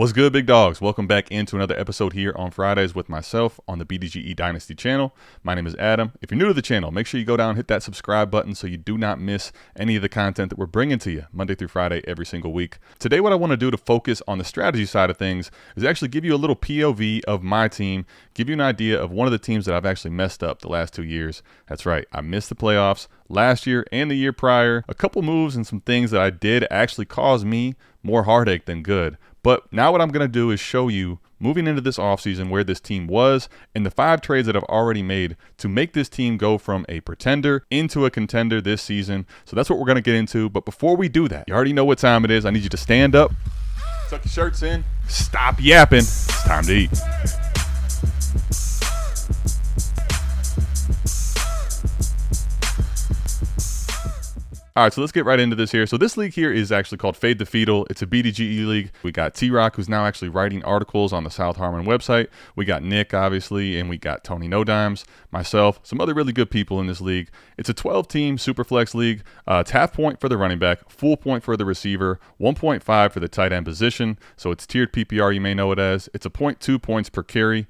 What's good, big dogs? Welcome back into another episode here on Fridays with myself on the BDGE Dynasty channel. My name is Adam. If you're new to the channel, make sure you go down and hit that subscribe button so you do not miss any of the content that we're bringing to you Monday through Friday every single week. Today, what I want to do to focus on the strategy side of things is actually give you a little POV of my team, give you an idea of one of the teams that I've actually messed up the last 2 years. That's right, I missed the playoffs last year and the year prior. A couple moves and some things that I did actually caused me more heartache than good. But now what I'm going to do is show you, moving into this offseason, where this team was and the 5 trades that I've already made to make this team go from a pretender into a contender this season. So that's what we're going to get into. But before we do that, you already know what time it is. I need you to stand up, tuck your shirts in, stop yapping. It's time to eat. All right, so let's get right into this here. So this league here is actually called Fade the Fetal. It's a BDGE league. We got T-Rock, who's now actually writing articles on the South Harmon website. We got Nick, obviously, and we got Tony No Dimes, myself, some other really good people in this league. It's a 12-team Superflex league. It's half point for the running back, full point for the receiver, 1.5 for the tight end position. So it's tiered PPR, you may know it as. It's a 0.2 points per carry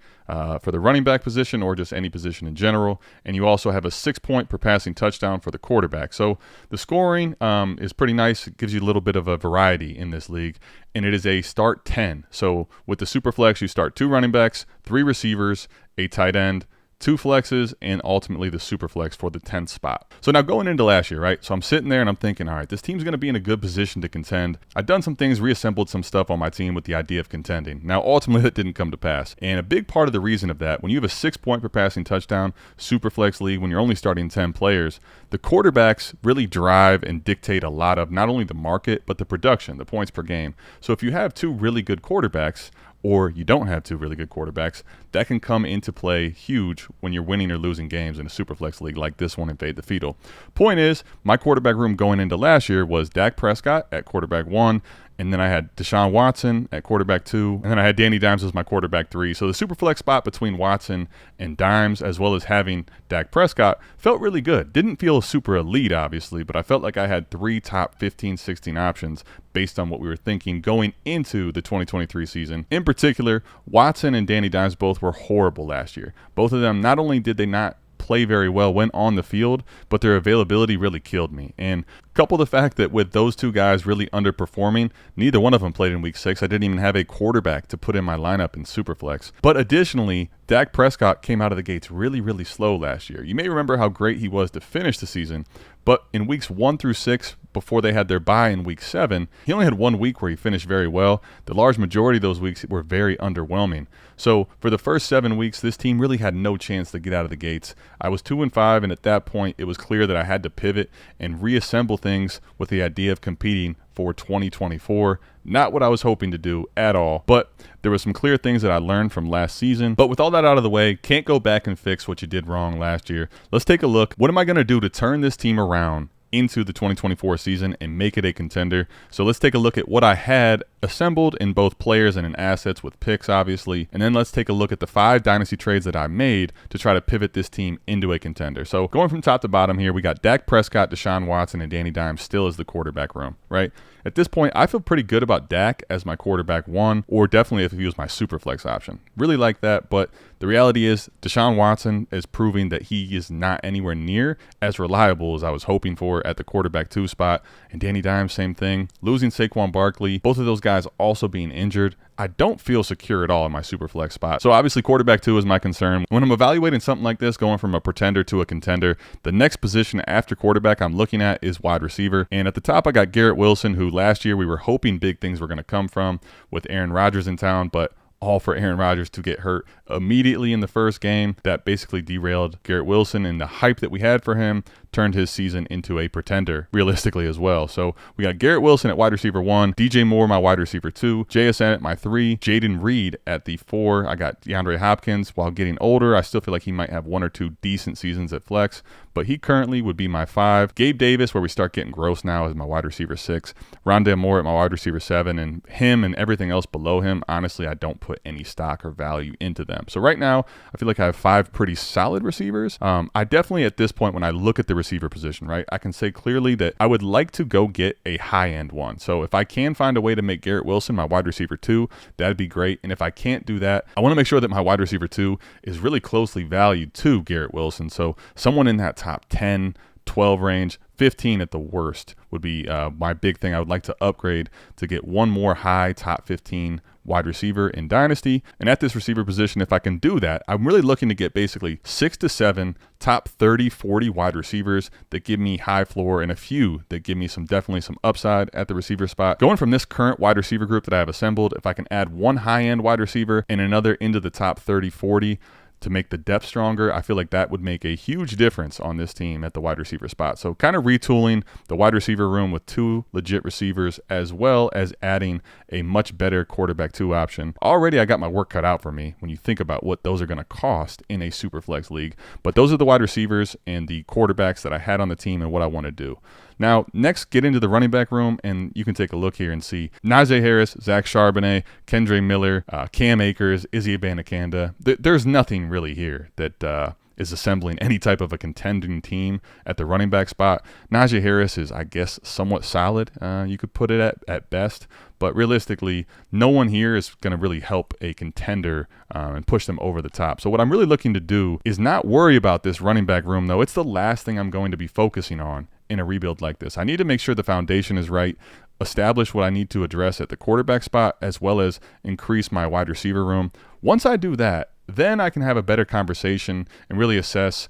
for the running back position or just any position in general. And you also have a 6 point per passing touchdown for the quarterback. So the scoring is pretty nice. It gives you a little bit of a variety in this league. And it is a start 10. So with the Superflex, you start 2 running backs, 3 receivers, a tight end, 2 flexes, and ultimately the super flex for the 10th spot. So now going into last year, right? So I'm sitting there and I'm thinking, all right, this team's going to be in a good position to contend. I've done some things, reassembled some stuff on my team with the idea of contending. Now, ultimately, that didn't come to pass. And a big part of the reason of that, when you have a 6 point per passing touchdown, super flex league, when you're only starting 10 players, the quarterbacks really drive and dictate a lot of not only the market, but the production, the points per game. So if you have 2 really good quarterbacks, or you don't have 2 really good quarterbacks, that can come into play huge when you're winning or losing games in a Superflex league like this one in Fade the Fetal. Point is, my quarterback room going into last year was Dak Prescott at quarterback 1, and then I had Deshaun Watson at quarterback 2, and then I had Danny Dimes as my quarterback 3. So the Superflex spot between Watson and Dimes, as well as having Dak Prescott, felt really good. Didn't feel super elite, obviously, but I felt like I had 3 top 15, 16 options based on what we were thinking going into the 2023 season. In particular, Watson and Danny Dimes both were horrible last year. Both of them, not only did they not play very well when on the field, but their availability really killed me. And couple the fact that with those 2 guys really underperforming, neither one of them played in week 6. I didn't even have a quarterback to put in my lineup in Superflex. But additionally, Dak Prescott came out of the gates really, really slow last year. You may remember how great he was to finish the season, but in weeks 1 through 6, before they had their bye in week 7, he only had 1 week where he finished very well. The large majority of those weeks were very underwhelming. So for the first 7 weeks, this team really had no chance to get out of the gates. I was 2-5, and at that point, it was clear that I had to pivot and reassemble things with the idea of competing for 2024. Not what I was hoping to do at all, but there were some clear things that I learned from last season. But with all that out of the way, can't go back and fix what you did wrong last year. Let's take a look. What am I going to do to turn this team around into the 2024 season and make it a contender? So let's take a look at what I had assembled in both players and in assets with picks, obviously. And then let's take a look at the 5 dynasty trades that I made to try to pivot this team into a contender. So going from top to bottom here, we got Dak Prescott, Deshaun Watson, and Danny Dimes still as the quarterback room, right? At this point, I feel pretty good about Dak as my quarterback 1, or definitely if he was my super flex option. Really like that, but the reality is Deshaun Watson is proving that he is not anywhere near as reliable as I was hoping for at the quarterback 2 spot. And Danny Dimes, same thing. Losing Saquon Barkley, both of those guys also being injured, I don't feel secure at all in my super flex spot. So obviously quarterback 2 is my concern. When I'm evaluating something like this, going from a pretender to a contender, the next position after quarterback I'm looking at is wide receiver. And at the top, I got Garrett Wilson, who last year we were hoping big things were going to come from with Aaron Rodgers in town, but all for Aaron Rodgers to get hurt immediately in the first game. That basically derailed Garrett Wilson, and the hype that we had for him turned his season into a pretender realistically as well. So we got Garrett Wilson at wide receiver 1, DJ Moore my wide receiver 2, JSN at my 3, Jaden Reed at the 4. I got DeAndre Hopkins. While getting older, I still feel like he might have 1 or 2 decent seasons at flex, but he currently would be my 5. Gabe Davis, where we start getting gross now, is my wide receiver 6. Rondale Moore at my wide receiver 7, and him and everything else below him, honestly, I don't put any stock or value into them. So right now, I feel like I have 5 pretty solid receivers. I definitely, at this point, when I look at the receiver position, right? I can say clearly that I would like to go get a high-end one. So if I can find a way to make Garrett Wilson my wide receiver 2, that'd be great. And if I can't do that, I want to make sure that my wide receiver 2 is really closely valued to Garrett Wilson. So someone in that top 10, 12 range, 15 at the worst would be my big thing. I would like to upgrade to get one more high top 15 wide receiver in Dynasty. And at this receiver position, if I can do that, I'm really looking to get basically 6 to 7 top 30, 40 wide receivers that give me high floor and a few that give me definitely some upside at the receiver spot. Going from this current wide receiver group that I have assembled, if I can add one high-end wide receiver and another into the top 30, 40, to make the depth stronger, I feel like that would make a huge difference on this team at the wide receiver spot. So kind of retooling the wide receiver room with 2 legit receivers, as well as adding a much better quarterback 2 option. Already I got my work cut out for me when you think about what those are going to cost in a super flex league. But those are the wide receivers and the quarterbacks that I had on the team and what I want to do. Now, next, get into the running back room, and you can take a look here and see Najee Harris, Zach Charbonnet, Kendre Miller, Cam Akers, Izzy Abanikanda. There's nothing really here that is assembling any type of a contending team at the running back spot. Najee Harris is, I guess, somewhat solid. You could put it at best. But realistically, no one here is going to really help a contender and push them over the top. So what I'm really looking to do is not worry about this running back room, though. It's the last thing I'm going to be focusing on in a rebuild like this. I need to make sure the foundation is right, establish what I need to address at the quarterback spot, as well as increase my wide receiver room. Once I do that, then I can have a better conversation and really assess,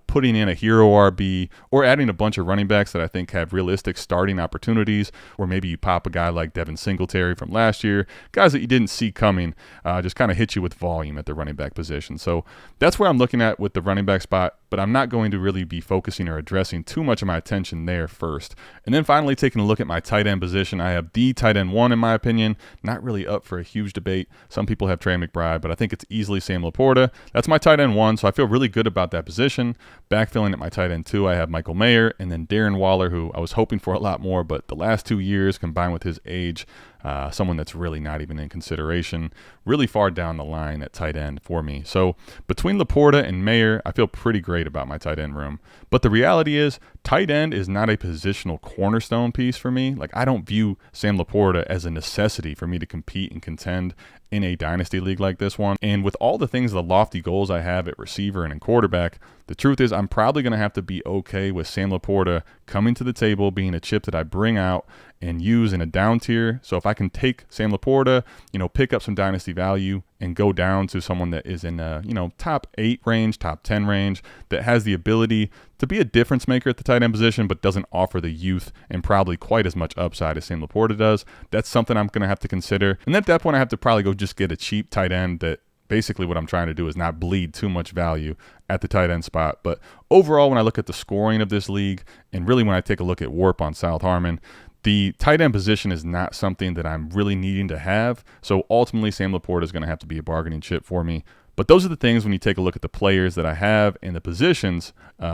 putting in a hero RB or adding a bunch of running backs that I think have realistic starting opportunities, or maybe you pop a guy like Devin Singletary from last year, guys that you didn't see coming, just kind of hit you with volume at the running back position. So that's where I'm looking at with the running back spot, but I'm not going to really be focusing or addressing too much of my attention there first. And then finally, taking a look at my tight end position, I have the tight end 1 in my opinion, not really up for a huge debate. Some people have Trey McBride, but I think it's easily Sam Laporta. That's my tight end 1, so I feel really good about that position. Backfilling at my tight end 2, I have Michael Mayer and then Darren Waller, who I was hoping for a lot more, but the last 2 years combined with his age, someone that's really not even in consideration, really far down the line at tight end for me. So between Laporta and Mayer, I feel pretty great about my tight end room. But the reality is, tight end is not a positional cornerstone piece for me. Like, I don't view Sam Laporta as a necessity for me to compete and contend in a dynasty league like this one. And with all the things, the lofty goals I have at receiver and in quarterback, the truth is I'm probably going to have to be okay with Sam Laporta coming to the table, being a chip that I bring out and use in a down tier. So if I can take Sam Laporta, pick up some dynasty value and go down to someone that is in top 8 range, top 10 range, that has the ability to be a difference maker at the tight end position, but doesn't offer the youth and probably quite as much upside as Sam Laporta does, that's something I'm going to have to consider. And at that point, I have to probably go just get a cheap tight end that basically what I'm trying to do is not bleed too much value at the tight end spot. But overall, when I look at the scoring of this league, and really when I take a look at Warp on South Harmon, the tight end position is not something that I'm really needing to have. So ultimately, Sam Laporta is going to have to be a bargaining chip for me. But those are the things when you take a look at the players that I have and the positions,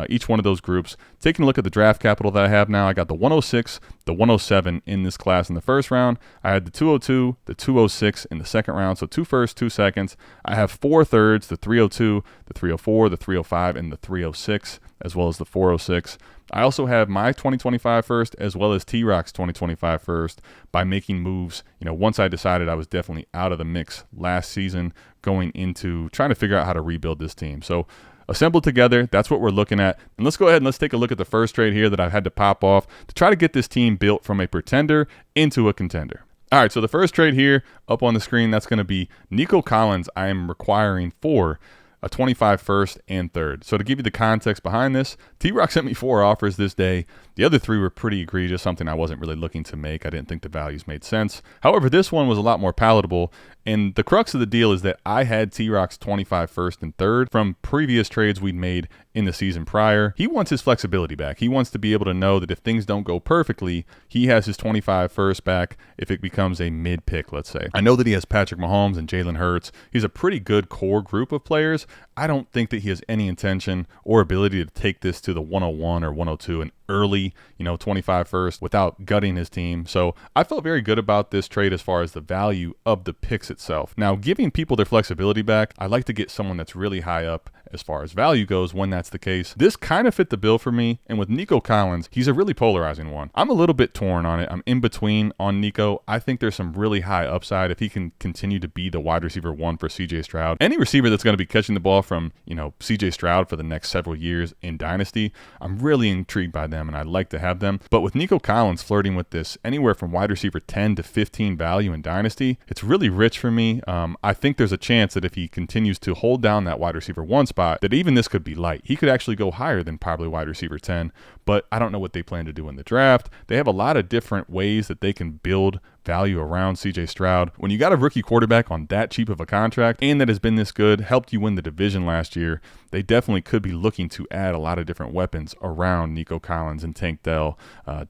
each one of those groups. Taking a look at the draft capital that I have now, I got the 106, the 107 in this class in the first round. I had the 202, the 206 in the second round, so 2 firsts, 2 seconds. I have 4 thirds, the 302, the 304, the 305, and the 306, as well as the 406. I also have my 2025 first as well as T-Rock's 2025 first by making moves. Once I decided I was definitely out of the mix last season, going into trying to figure out how to rebuild this team. So assembled together, that's what we're looking at. And let's go ahead and let's take a look at the first trade here that I've had to pop off to try to get this team built from a pretender into a contender. All right, so the first trade here up on the screen, that's going to be Nico Collins. I am requiring for a 25 first and third. So to give you the context behind this, T-Rock sent me 4 offers this day. The other 3 were pretty egregious, something I wasn't really looking to make. I didn't think the values made sense. However, this one was a lot more palatable. And the crux of the deal is that I had T-Rock's 25 first and third from previous trades we'd made in the season prior. He wants his flexibility back. He wants to be able to know that if things don't go perfectly, he has his 25 first back if it becomes a mid pick, let's say. I know that he has Patrick Mahomes and Jalen Hurts. He's a pretty good core group of players. I don't think that he has any intention or ability to take this to the 101 or 102 and early, 25 first without gutting his team. So I felt very good about this trade as far as the value of the picks itself. Now, giving people their flexibility back, I like to get someone that's really high up as far as value goes when that's the case. This kind of fit the bill for me, and with Nico Collins, he's a really polarizing one. I'm a little bit torn on it. I'm in between on Nico. I think there's some really high upside if he can continue to be the wide receiver 1 for CJ Stroud. Any receiver that's going to be catching the ball from, CJ Stroud for the next several years in Dynasty, I'm really intrigued by them, and I'd like to have them. But with Nico Collins flirting with this anywhere from wide receiver 10 to 15 value in Dynasty, it's really rich for me. I think there's a chance that if he continues to hold down that wide receiver 1 spot, that even this could be light. He could actually go higher than probably wide receiver 10, but I don't know what they plan to do in the draft. They have a lot of different ways that they can build value around CJ Stroud. When you got a rookie quarterback on that cheap of a contract and that has been this good, helped you win the division last year, they definitely could be looking to add a lot of different weapons around Nico Collins and Tank Dell,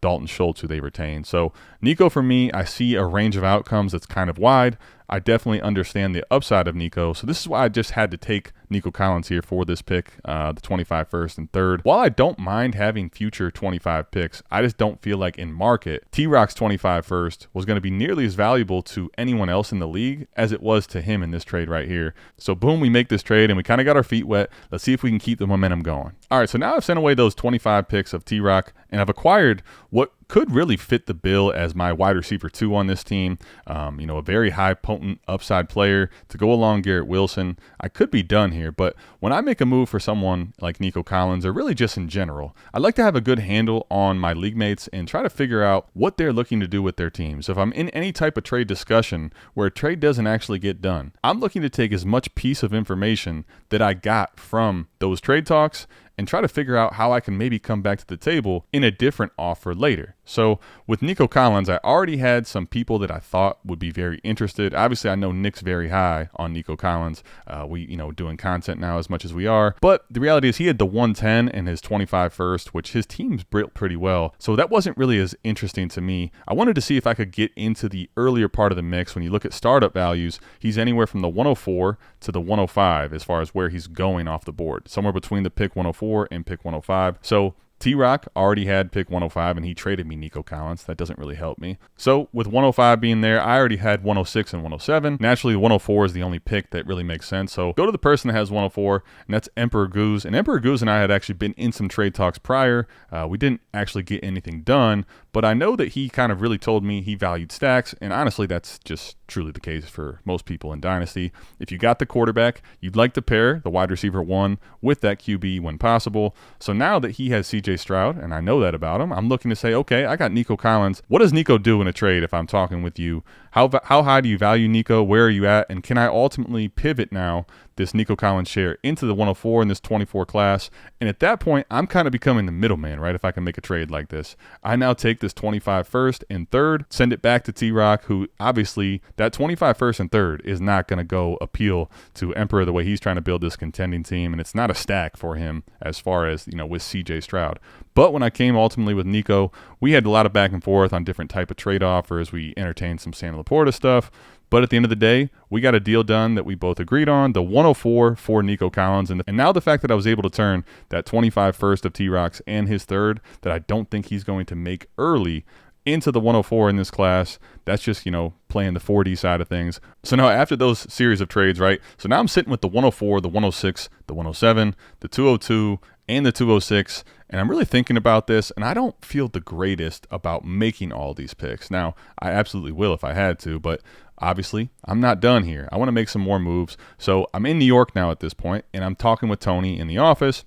Dalton Schultz, who they retain. So Nico, for me, I see a range of outcomes that's kind of wide. I definitely understand the upside of Nico, so this is why I just had to take Nico Collins here for this pick, the 25 first and third. While I don't mind having future 25 picks, I just don't feel like in market, T-Rock's 25 first was going to be nearly as valuable to anyone else in the league as it was to him in this trade right here. So boom, we make this trade and we kind of got our feet wet. Let's see if we can keep the momentum going. All right, so now I've sent away those 25 picks of T-Rock, and I've acquired what could really fit the bill as my wide receiver 2 on this team. A very high potent upside player to go along Garrett Wilson. I could be done here, but when I make a move for someone like Nico Collins, or really just in general, I like to have a good handle on my league mates and try to figure out what they're looking to do with their teams. If I'm in any type of trade discussion where a trade doesn't actually get done, I'm looking to take as much piece of information that I got from those trade talks and try to figure out how I can maybe come back to the table in a different offer later. So with Nico Collins, I already had some people that I thought would be very interested. Obviously, I know Nick's very high on Nico Collins. We, doing content now as much as we are. But the reality is he had the 110 and his 25 first, which his team's built pretty well. So that wasn't really as interesting to me. I wanted to see if I could get into the earlier part of the mix. When you look at startup values, he's anywhere from the 104 to the 105 as far as where he's going off the board. Somewhere between the pick 104 and pick 105. So T-Rock already had pick 105, and he traded me Nico Collins. That doesn't really help me. So with 105 being there, I already had 106 and 107. Naturally, 104 is the only pick that really makes sense. So go to the person that has 104, and that's Emperor Goose. And Emperor Goose and I had actually been in some trade talks prior. We didn't actually get anything done, but I know that he kind of really told me he valued stacks, and honestly, that's just truly the case for most people in Dynasty. If you got the quarterback, you'd like to pair the wide receiver 1 with that QB when possible. So now that he has CJ Stroud, and I know that about him, I'm looking to say, okay, I got Nico Collins. What does Nico do in a trade if I'm talking with you? How high do you value Nico? Where are you at? And can I ultimately pivot now this Nico Collins share into the 104 in this 24 class? And at that point, I'm kind of becoming the middleman, right? If I can make a trade like this, I now take this 25 first and third, send it back to T-Rock, who obviously that 25 first and third is not going to go appeal to Emperor the way he's trying to build this contending team. And it's not a stack for him as far as, with CJ Stroud. But when I came ultimately with Nico, we had a lot of back and forth on different type of trade offers. We entertained some Sam Laporta stuff. But at the end of the day, we got a deal done that we both agreed on, the 104 for Nico Collins. And now the fact that I was able to turn that 25 first of T-Rock's and his third that I don't think he's going to make early into the 104 in this class, that's just, playing the 4D side of things. So now after those series of trades, right, so now I'm sitting with the 104, the 106, the 107, the 202, and the 206, and I'm really thinking about this, and I don't feel the greatest about making all these picks. Now, I absolutely will if I had to, but obviously, I'm not done here. I want to make some more moves. So I'm in New York now at this point, and I'm talking with Tony in the office.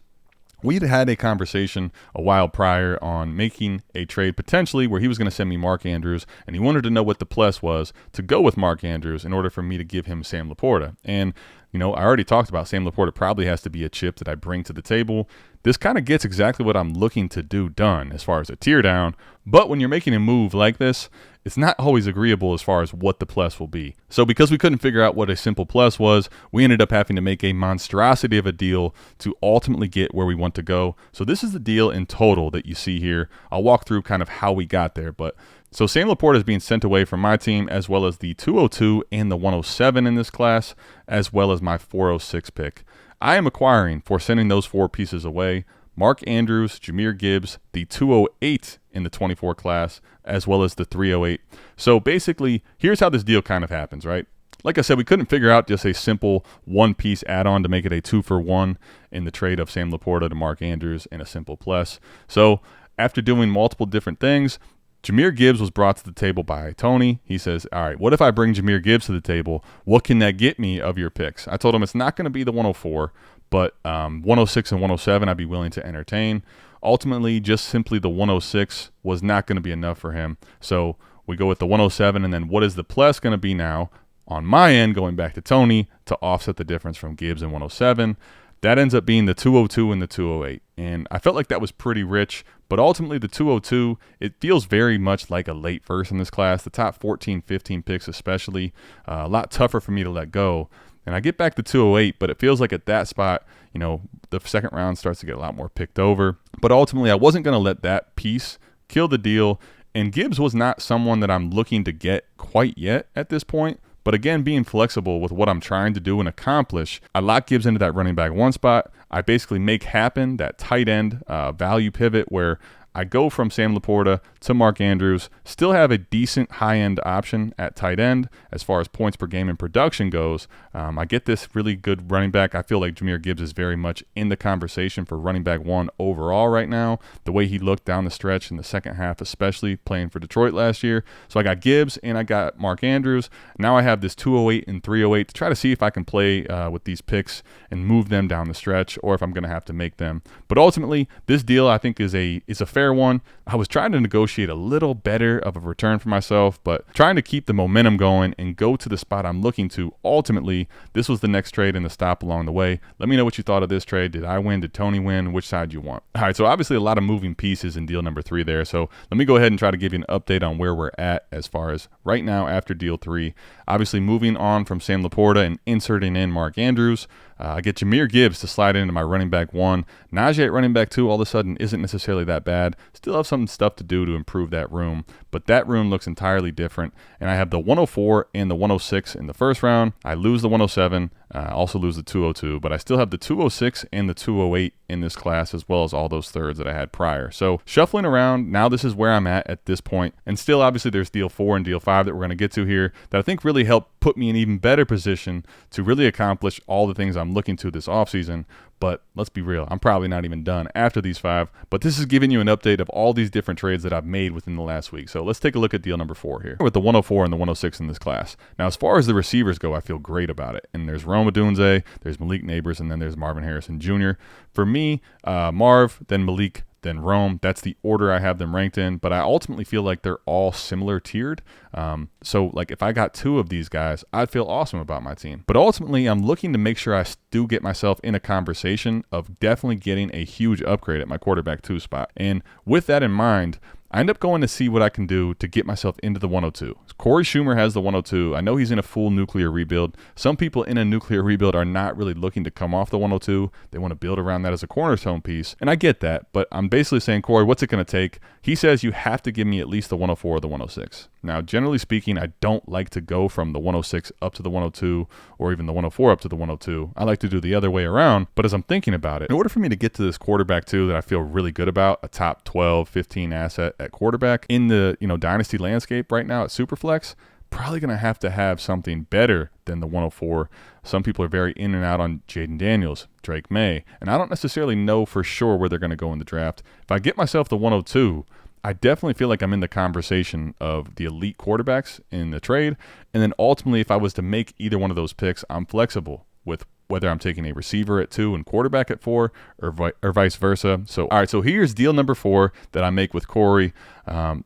We'd had a conversation a while prior on making a trade potentially where he was going to send me Mark Andrews, and he wanted to know what the plus was to go with Mark Andrews in order for me to give him Sam Laporta. And, I already talked about Sam Laporta probably has to be a chip that I bring to the table. This kind of gets exactly what I'm looking to do done as far as a tear down. But when you're making a move like this, it's not always agreeable as far as what the plus will be. So because we couldn't figure out what a simple plus was, we ended up having to make a monstrosity of a deal to ultimately get where we want to go. So this is the deal in total that you see here. I'll walk through kind of how we got there. But so Sam Laporta is being sent away from my team, as well as the 202 and the 107 in this class, as well as my 406 pick. I am acquiring, for sending those 4 pieces away, Mark Andrews, Jahmyr Gibbs, the 208 in the 24 class, as well as the 308. So basically, here's how this deal kind of happens, right? like I said, we couldn't figure out just a simple one-piece add-on to make it a 2-for-1 in the trade of Sam Laporta to Mark Andrews in a simple plus. So after doing multiple different things, Jahmyr Gibbs was brought to the table by Tony. He says, all right, what if I bring Jahmyr Gibbs to the table? What can that get me of your picks? I told him it's not going to be the 104, but 106 and 107 I'd be willing to entertain. Ultimately, just simply the 106 was not going to be enough for him. So we go with the 107, and then what is the plus going to be now on my end, going back to Tony, to offset the difference from Gibbs and 107? That ends up being the 202 and the 208. And I felt like that was pretty rich, but ultimately the 202, it feels very much like a late first in this class. The top 14, 15 picks especially, a lot tougher for me to let go. And I get back to 208, but it feels like at that spot, you know, the second round starts to get a lot more picked over. But ultimately, I wasn't going to let that piece kill the deal. And Gibbs was not someone that I'm looking to get quite yet at this point. But again, being flexible with what I'm trying to do and accomplish, I lock Gibbs into that running back one spot. I basically make happen that tight end value pivot where I go from Sam Laporta to Mark Andrews, still have a decent high-end option at tight end as far as points per game and production goes. I get this really good running back. I feel like Jahmyr Gibbs is very much in the conversation for running back one overall right now, the way he looked down the stretch in the second half, especially playing for Detroit last year. So I got Gibbs and I got Mark Andrews. Now I have this 208 and 308 to try to see if I can play with these picks and move them down the stretch, or if I'm going to have to make them. But ultimately, this deal I think is a fair one. I was trying to negotiate a little better of a return for myself, but trying to keep the momentum going and go to the spot I'm looking to. Ultimately, this was the next trade and the stop along the way. Let me know what you thought of this trade. Did I win? Did Tony win? Which side you want? All right, so obviously a lot of moving pieces in deal number 3 there. So let me go ahead and try to give you an update on where we're at as far as right now after deal 3. Obviously moving on from Sam Laporta and inserting in Mark Andrews. I get Jahmyr Gibbs to slide into my running back 1. Najee at running back 2 all of a sudden isn't necessarily that bad. Still have some stuff to do to improve that room, but that room looks entirely different. And I have the 104 and the 106 in the first round. I lose the 107. Also lose the 202, but I still have the 206 and the 208 in this class, as well as all those thirds that I had prior. So shuffling around, now this is where I'm at this point. And still, obviously, there's deal 4 and deal 5 that we're going to get to here that I think really help put me in an even better position to really accomplish all the things I'm looking to this offseason. But let's be real, I'm probably not even done after these 5. But this is giving you an update of all these different trades that I've made within the last week. So let's take a look at deal number 4 here with the 104 and the 106 in this class. Now, as far as the receivers go, I feel great about it. And there's Rome Odunze, there's Malik Neighbors, and then there's Marvin Harrison Jr. For me, Marv, then Malik, then Rome. That's the order I have them ranked in, but I ultimately feel like they're all similar tiered. So like if I got 2 of these guys, I'd feel awesome about my team. But ultimately, I'm looking to make sure I do get myself in a conversation of definitely getting a huge upgrade at my quarterback 2 spot. And with that in mind, I end up going to see what I can do to get myself into the 102. Corey Schumer has the 102. I know he's in a full nuclear rebuild. Some people in a nuclear rebuild are not really looking to come off the 102. They want to build around that as a cornerstone piece. And I get that, but I'm basically saying, Corey, what's it going to take? He says you have to give me at least the 104 or the 106. Now, generally speaking, I don't like to go from the 106 up to the 102 or even the 104 up to the 102. I like to do the other way around. But as I'm thinking about it, in order for me to get to this quarterback 2 that I feel really good about, a top 12, 15 asset at quarterback in the dynasty landscape right now at Superflex, probably going to have something better than the 104. Some people are very in and out on Jaden Daniels, Drake May, and I don't necessarily know for sure where they're going to go in the draft. If I get myself the 102, I definitely feel like I'm in the conversation of the elite quarterbacks in the trade. And then ultimately, if I was to make either one of those picks, I'm flexible with whether I'm taking a receiver at 2 and quarterback at 4 or vice versa. So, all right, so here's deal number 4 that I make with Corey.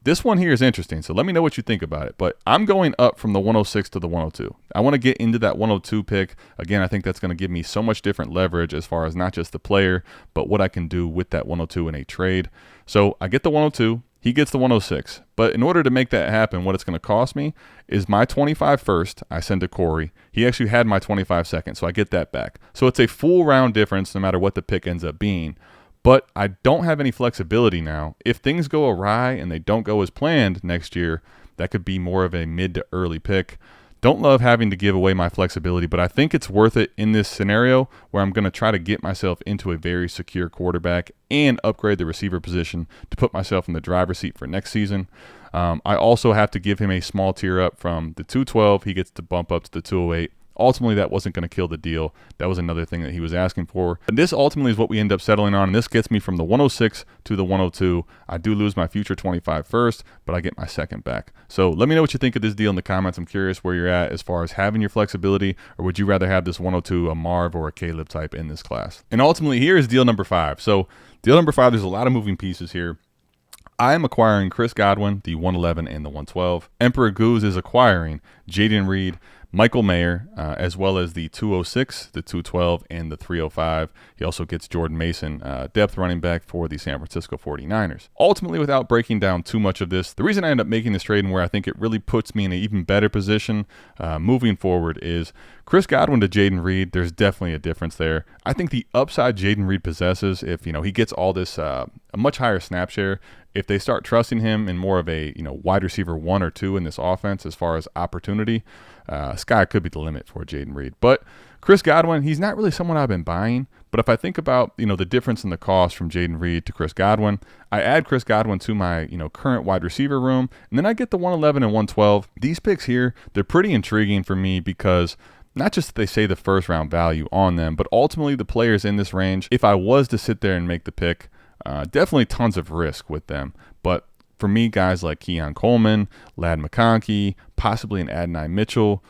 This one here is interesting, so let me know what you think about it. But I'm going up from the 106 to the 102. I want to get into that 102 pick. Again, I think that's going to give me so much different leverage as far as not just the player, but what I can do with that 102 in a trade. So I get the 102. He gets the 106. But in order to make that happen, what it's going to cost me is my 25 first I send to Corey. He actually had my 25 second, so I get that back. So it's a full round difference no matter what the pick ends up being. But I don't have any flexibility now. If things go awry and they don't go as planned next year, that could be more of a mid to early pick. Don't love having to give away my flexibility, but I think it's worth it in this scenario where I'm going to try to get myself into a very secure quarterback and upgrade the receiver position to put myself in the driver's seat for next season. I also have to give him a small tier up from the 212. He gets to bump up to the 208. Ultimately, that wasn't going to kill the deal. That was another thing that he was asking for. And this ultimately is what we end up settling on. And this gets me from the 106 to the 102. I do lose my future 25 first, but I get my second back. So let me know what you think of this deal in the comments. I'm curious where you're at as far as having your flexibility, or would you rather have this 102, a Marv or a Caleb type in this class? And ultimately, here is deal number 5. So deal number 5, there's a lot of moving pieces here. I am acquiring Chris Godwin, the 111 and the 112. Emperor Goose is acquiring Jayden Reed, Michael Mayer, as well as the 206, the 212, and the 305. He also gets Jordan Mason, depth running back for the San Francisco 49ers. Ultimately, without breaking down too much of this, the reason I end up making this trade and where I think it really puts me in an even better position moving forward is Chris Godwin to Jayden Reed. There's definitely a difference there. I think the upside Jayden Reed possesses, if he gets all this a much higher snap share, if they start trusting him in more of a wide receiver 1 or 2 in this offense as far as opportunity, sky could be the limit for Jayden Reed. But Chris Godwin, he's not really someone I've been buying. But if I think about the difference in the cost from Jayden Reed to Chris Godwin, I add Chris Godwin to my current wide receiver room, and then I get the 111 and 112. These picks here, they're pretty intriguing for me because not just that they say the first round value on them, but ultimately the players in this range, if I was to sit there and make the pick, definitely tons of risk with them. But for me, guys like Keon Coleman, Ladd McConkey, possibly an Adonai Mitchell,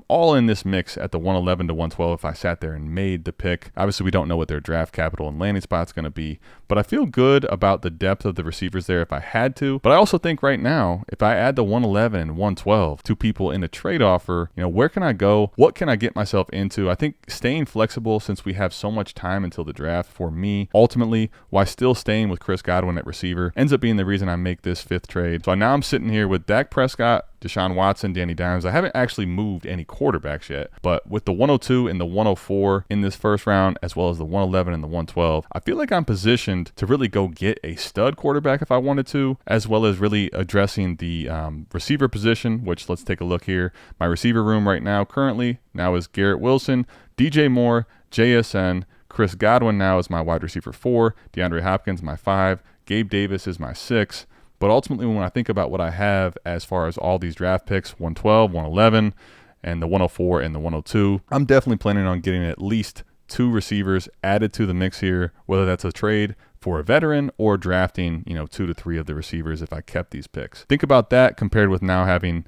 all in this mix at the 111 to 112 if I sat there and made the pick. Obviously, we don't know what their draft capital and landing spot's going to be, but I feel good about the depth of the receivers there if I had to. But I also think right now, if I add the 111 and 112 to people in a trade offer, where can I go? What can I get myself into? I think staying flexible, since we have so much time until the draft, for me, ultimately, while still staying with Chris Godwin at receiver, ends up being the reason I make this 5th trade. So now I'm sitting here with Dak Prescott, Deshaun Watson, Danny Dimes. I haven't actually moved any quarterbacks yet, but with the 102 and the 104 in this first round, as well as the 111 and the 112, I feel like I'm positioned to really go get a stud quarterback if I wanted to, as well as really addressing the receiver position, which let's take a look here. My receiver room right now currently is Garrett Wilson, DJ Moore, JSN, Chris Godwin now is my wide receiver 4, DeAndre Hopkins my 5, Gabe Davis is my 6. But ultimately, when I think about what I have as far as all these draft picks, 112, 111, and the 104 and the 102, I'm definitely planning on getting at least 2 receivers added to the mix here, whether that's a trade for a veteran or drafting, 2 to 3 of the receivers if I kept these picks. Think about that compared with now having,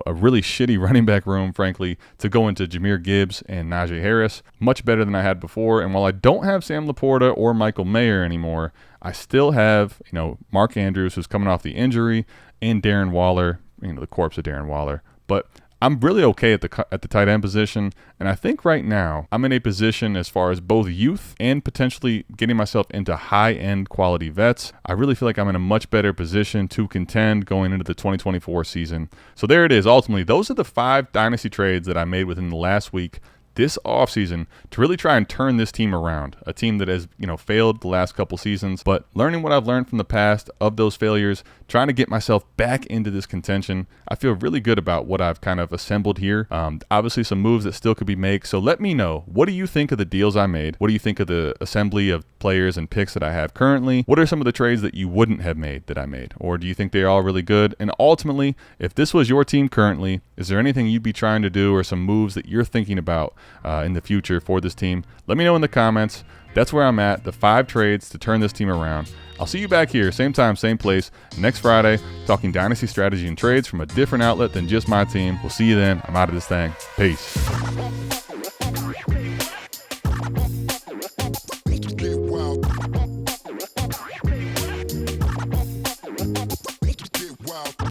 a really shitty running back room, frankly, to go into Jahmyr Gibbs and Najee Harris. Much better than I had before. And while I don't have Sam Laporta or Michael Mayer anymore, I still have, Mark Andrews, who's coming off the injury, and Darren Waller, the corpse of Darren Waller. But I'm really okay at the tight end position, and I think right now I'm in a position as far as both youth and potentially getting myself into high-end quality vets. I really feel like I'm in a much better position to contend going into the 2024 season. So there it is. Ultimately, those are the 5 dynasty trades that I made within the last week this offseason to really try and turn this team around. A team that has, failed the last couple seasons, but learning what I've learned from the past of those failures, trying to get myself back into this contention. I feel really good about what I've kind of assembled here. Obviously some moves that still could be made. So let me know, what do you think of the deals I made? What do you think of the assembly of players and picks that I have currently? What are some of the trades that you wouldn't have made that I made? Or do you think they're all really good? And ultimately, if this was your team currently, is there anything you'd be trying to do or some moves that you're thinking about in the future for this team? Let me know in the comments. That's where I'm at, the 5 trades to turn this team around. I'll see you back here, same time, same place, next Friday, talking dynasty strategy and trades from a different outlet than just my team. We'll see you then. I'm out of this thing. Peace.